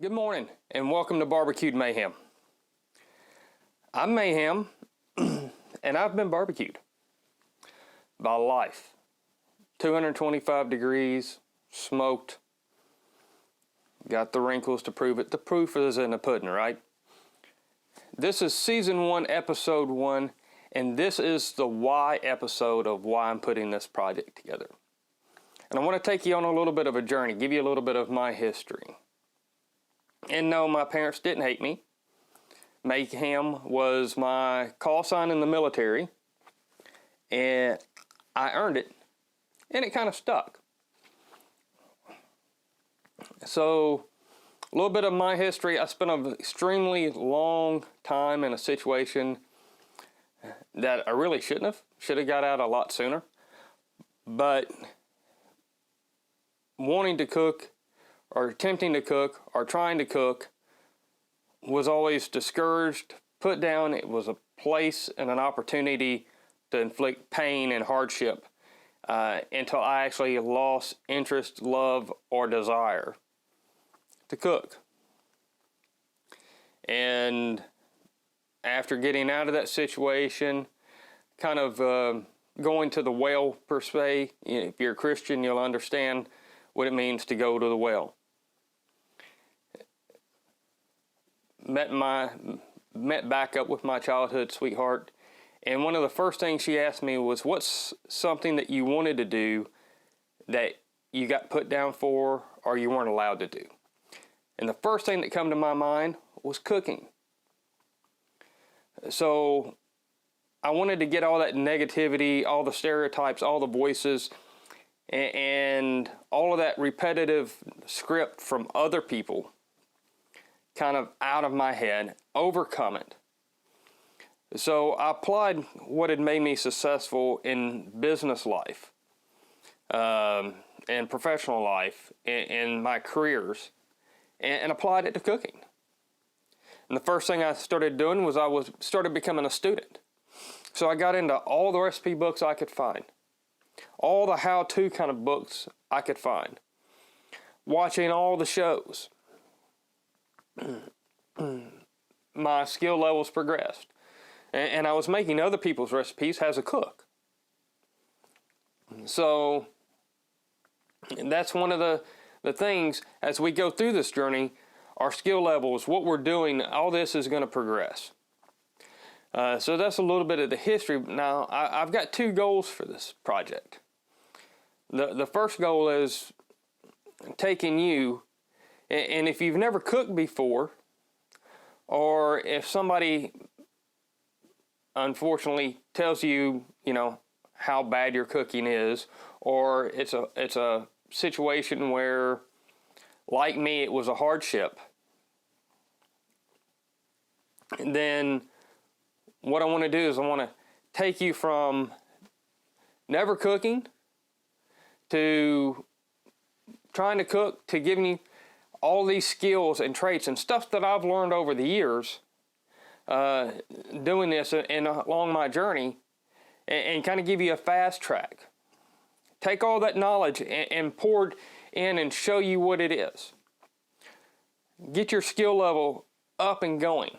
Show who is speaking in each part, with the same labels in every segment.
Speaker 1: Good morning and welcome to BBQed Mayhem. I'm Mayhem and I've been barbecued by life. 225 degrees, smoked, got the wrinkles to prove it. The proof is in the pudding, right? This is season 1, episode 1, and this is the why episode of why I'm putting this project together. And I want to take you on a little bit of a journey, give you a little bit of my history. And no, my parents didn't hate me. Mayhem was my call sign in the military, and I earned it, and it kind of stuck. So, a little bit of my history. I spent an extremely long time in a situation that I really shouldn't have. Should have got out a lot sooner. But wanting to cook, or attempting to cook, or trying to cook, was always discouraged, put down. It was a place and an opportunity to inflict pain and hardship until I actually lost interest, love, or desire to cook. And after getting out of that situation, kind of going to the well per se, if you're a Christian, you'll understand what it means to go to the well. Met back up with my childhood sweetheart, and one of the first things she asked me was, what's something that you wanted to do that you got put down for or you weren't allowed to do? And the first thing that came to my mind was cooking. So I wanted to get all that negativity, all the stereotypes, all the voices, and all of that repetitive script from other people kind of out of my head, overcome it. So I applied what had made me successful in business life and professional life in my careers, and applied it to cooking. And the first thing I started doing was started becoming a student. So I got into all the recipe books I could find, all the how-to kind of books I could find, watching all the shows. My skill levels progressed, and I was making other people's recipes as a cook. So that's one of the things as we go through this journey. Our skill levels, what we're doing, all this is going to progress. So that's a little bit of the history. Now I've got 2 goals for this project. The first goal is taking you, and if you've never cooked before, or if somebody unfortunately tells you, how bad your cooking is, or it's a situation where, like me, it was a hardship, then what I want to do is I want to take you from never cooking to trying to cook to giving you all these skills and traits and stuff that I've learned over the years doing this and along my journey, and kind of give you a fast track. Take all that knowledge and pour it in and show you what it is. Get your skill level up and going.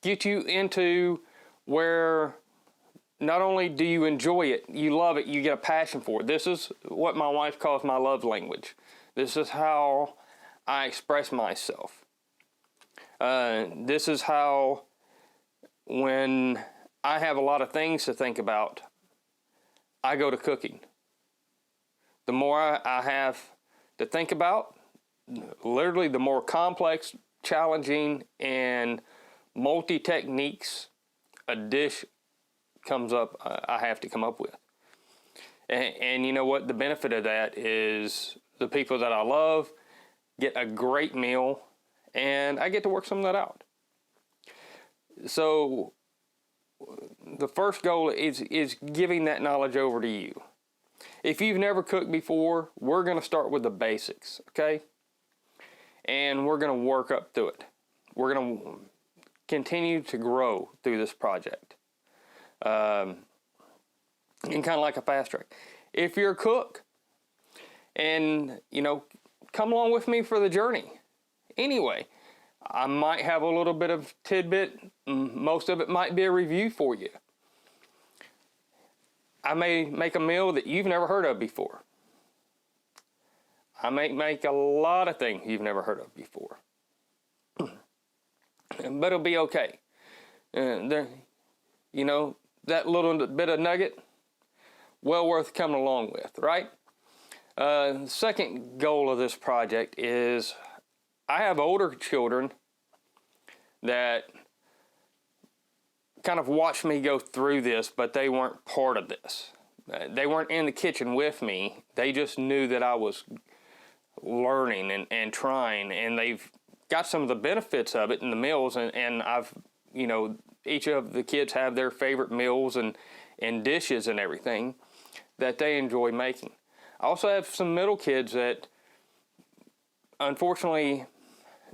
Speaker 1: Get you into where not only do you enjoy it, you love it, you get a passion for it. This is what my wife calls my love language. This is how I express myself. This is how, when I have a lot of things to think about, I go to cooking. The more I have to think about, literally the more complex, challenging, and multi-techniques a dish comes up, I have to come up with. And you know what? The benefit of that is the people that I love get a great meal, and I get to work some of that out. So the first goal is giving that knowledge over to you. If you've never cooked before, we're going to start with the basics, okay? And we're going to work up through it. We're going to continue to grow through this project. And kind of like a fast track. If you're a cook and, come along with me for the journey. Anyway, I might have a little bit of tidbit. Most of it might be a review for you. I may make a meal that you've never heard of before. I may make a lot of things you've never heard of before. But it'll be okay. You know, that little bit of nugget, well worth coming along with, right? The second goal of this project is I have older children that kind of watched me go through this, but they weren't part of this. They weren't in the kitchen with me. They just knew that I was learning and trying, and they've got some of the benefits of it in the meals, and I've, you know, each of the kids have their favorite meals and dishes and everything that they enjoy making. I also have some middle kids that, unfortunately,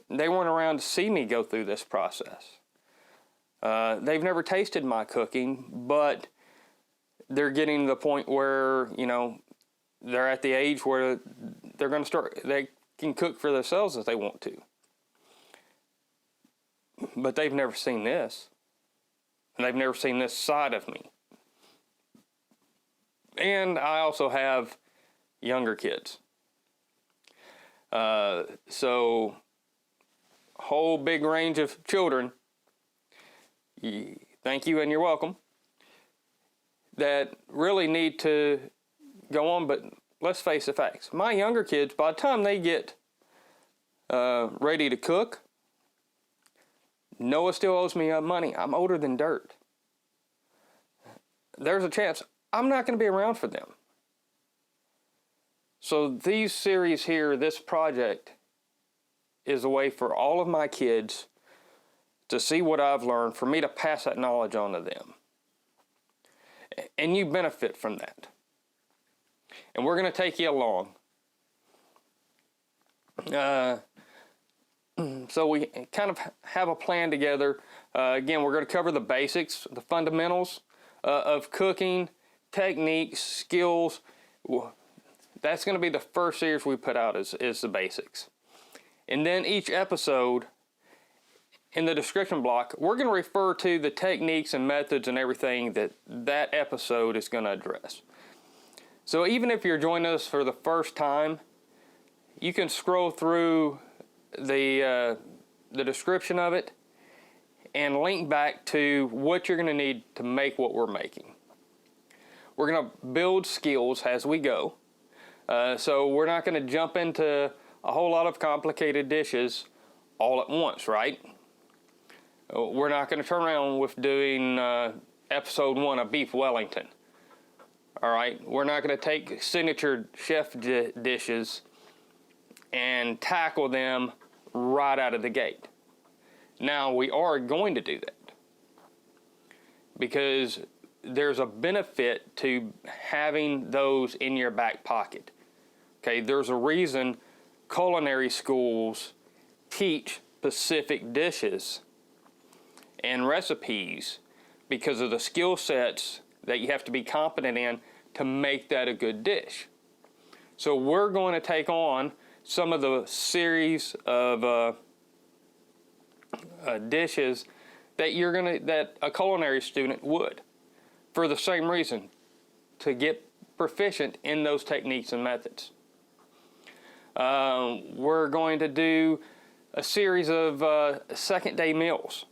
Speaker 1: they weren't around to see me go through this process. They've never tasted my cooking, but they're getting to the point where, you know, they're at the age where they're going to start, they can cook for themselves if they want to. But they've never seen this. And they've never seen this side of me. And I also have younger kids. So, whole big range of children, thank you and you're welcome, that really need to go on, but let's face the facts. My younger kids, by the time they get ready to cook, Noah still owes me money. I'm older than dirt. There's a chance I'm not going to be around for them. So these series here, this project, is a way for all of my kids to see what I've learned, for me to pass that knowledge on to them. And you benefit from that. And we're going to take you along. So we kind of have a plan together. Again, we're going to cover the basics, the fundamentals of cooking, techniques, skills. That's going to be the first series we put out is the basics. And then each episode, in the description block, we're going to refer to the techniques and methods and everything that episode is going to address. So even if you're joining us for the first time, you can scroll through the description of it and link back to what you're going to need to make what we're making. We're going to build skills as we go. So we're not going to jump into a whole lot of complicated dishes all at once, right? We're not going to turn around with doing episode 1 of beef Wellington. All right, we're not going to take signature chef dishes and tackle them right out of the gate. Now, we are going to do that because there's a benefit to having those in your back pocket. Okay, there's a reason culinary schools teach specific dishes and recipes, because of the skill sets that you have to be competent in to make that a good dish. So we're going to take on some of the series of dishes that a culinary student would, for the same reason, to get proficient in those techniques and methods. We're going to do a series of second day meals.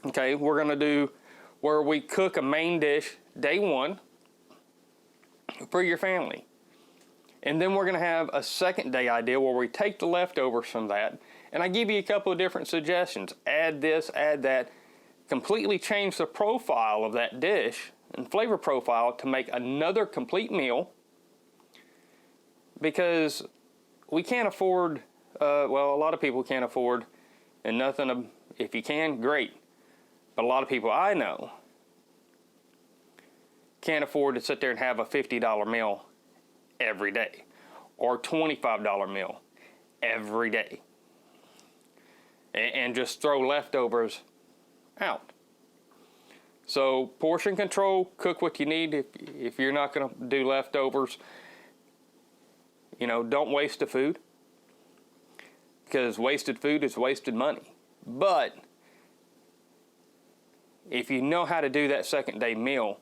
Speaker 1: Okay, we're going to do where we cook a main dish day 1 for your family. And then we're going to have a second day idea where we take the leftovers from that, and I give you a couple of different suggestions. Add this, add that. Completely change the profile of that dish and flavor profile to make another complete meal, because we can't afford, well, a lot of people can't afford, and nothing, if you can, great. But a lot of people I know can't afford to sit there and have a $50 meal every day or $25 meal every day and just throw leftovers out. So portion control, cook what you need. If you're not going to do leftovers, you know, don't waste the food. because wasted food is wasted money. But if you know how to do that second day meal,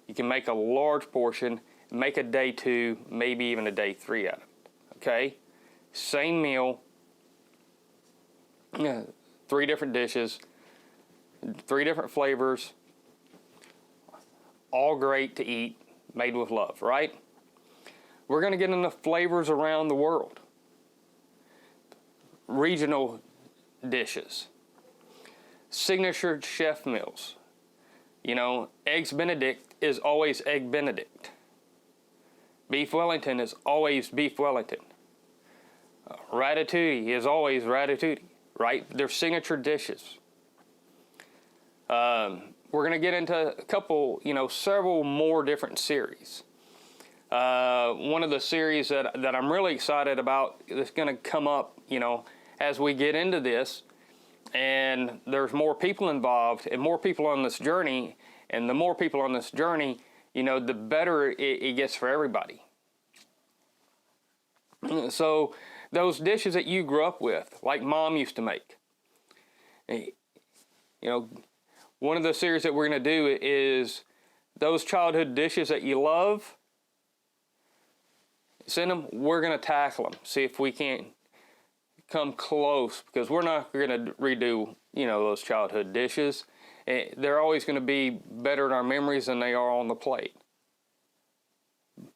Speaker 1: you can make a large portion, make a day 2, maybe even a day 3 out of it. Okay? Same meal, 3 different dishes, 3 different flavors, all great to eat, made with love, right? We're going to get into flavors around the world. Regional dishes. Signature chef meals. You know, Eggs Benedict is always Egg Benedict. Beef Wellington is always Beef Wellington. Ratatouille is always Ratatouille, right? They're signature dishes. We're going to get into a couple, several more different series. One of the series that I'm really excited about that's going to come up, as we get into this, and there's more people involved and more people on this journey, and the more people on this journey, the better it gets for everybody. So those dishes that you grew up with, like Mom used to make, one of the series that we're going to do is those childhood dishes that you love. Send them. We're going to tackle them. See if we can't come close, because we're not going to redo, those childhood dishes. They're always going to be better in our memories than they are on the plate.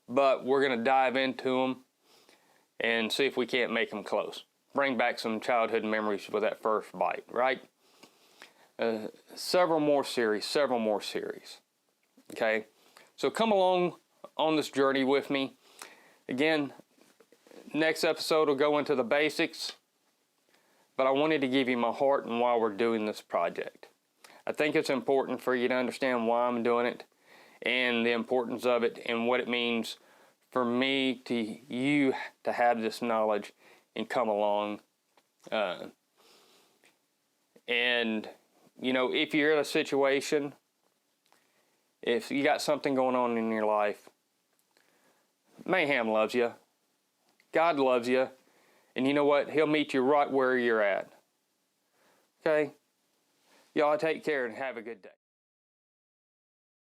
Speaker 1: But we're going to dive into them and see if we can't make them close. Bring back some childhood memories with that first bite, right? Several more series. Okay? So come along on this journey with me. Again, next episode will go into the basics, but I wanted to give you my heart and why we're doing this project. I think it's important for you to understand why I'm doing it and the importance of it and what it means for me to you to have this knowledge and come along. If you're in a situation, if you got something going on in your life, Mayhem loves you. God loves you. And you know what? He'll meet you right where you're at. Okay? Y'all take care and have a good day.